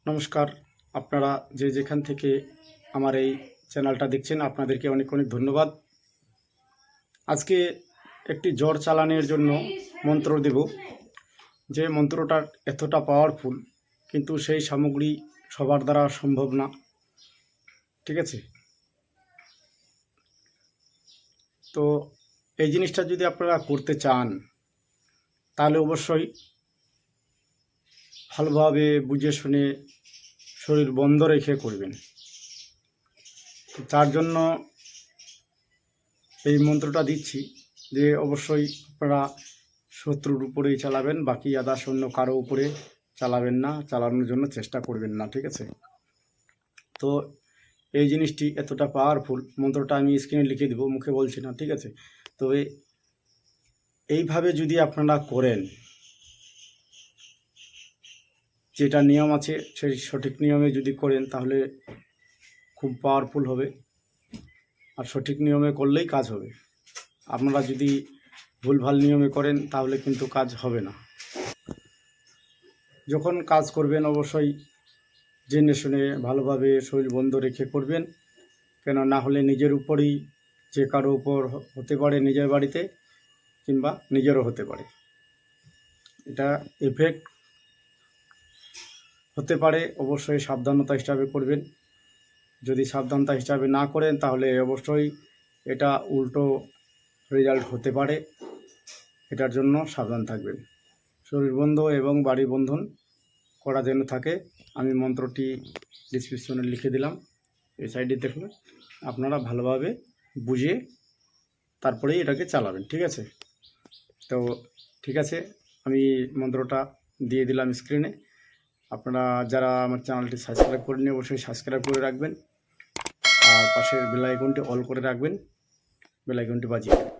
নমস্কার। আপনারা যে যেখান থেকে আমার এই চ্যানেলটা দেখছেন আপনাদেরকে অনেক অনেক ধন্যবাদ। আজকে একটি জ্বর চালানোর জন্য মন্ত্র দেব, যে মন্ত্রটা এতটা পাওয়ারফুল কিন্তু সেই সামগ্রী সবার দ্বারা সম্ভব না। ঠিক আছে, তো এই জিনিসটা যদি আপনারা করতে চান তাহলে অবশ্যই ভালোভাবে বুঝে শুনে শরীর বন্ধ রেখে করবেন। তার জন্য এই মন্ত্রটা দিচ্ছি যে অবশ্যই আপনারা শত্রুর উপরেই চালাবেন, বাকি আদার্স অন্য কারো উপরে চালাবেন না, চালানোর জন্য চেষ্টা করবেন না। ঠিক আছে, তো এই জিনিসটি এতটা পাওয়ারফুল, মন্ত্রটা আমি স্ক্রিনে লিখে দেবো, মুখে বলছি না। ঠিক আছে, তবে এইভাবে যদি আপনারা করেন, যেটা নিয়ম আছে সেই সঠিক নিয়মে যদি করেন তাহলে খুব পাওয়ারফুল হবে, আর সঠিক নিয়মে করলেই কাজ হবে। আপনারা যদি ভুলভাল নিয়মে করেন তাহলে কিন্তু কাজ হবে না। যখন কাজ করবেন অবশ্যই জেনে শুনে ভালোভাবে শরীর বন্ধ রেখে করবেন, কেন না হলে নিজের উপরেই যে কারো উপর হতে পারে, নিজের বাড়িতে কিংবা নিজেরও হতে পারে। এটা এফেক্ট হতে পারে, অবশ্যই সাবধানতা হিসাবে করবেন। যদি সাবধানতা হিসাবে না করেন তাহলে অবশ্যই এটা উল্টো রেজাল্ট হতে পারে। এটার জন্য সাবধান থাকবেন। শরীর বন্ধ এবং বাড়ি বন্ধন করা যেন থাকে। আমি মন্ত্রটি ডিসক্রিপশনে লিখে দিলাম, এই সাইডে দেখুন, আপনারা ভালোভাবে বুঝে তারপরেই এটাকে চালাবেন। ঠিক আছে, তো ঠিক আছে, আমি মন্ত্রটা দিয়ে দিলাম স্ক্রিনে। আপনারা যারা আমার চ্যানেলটি সাবস্ক্রাইব করেননি অবশ্যই সাবস্ক্রাইব করে রাখবেন, আর পাশের বেল আইকনটি অল করে রাখবেন, বেল আইকনটি বাজিয়ে দেবেন।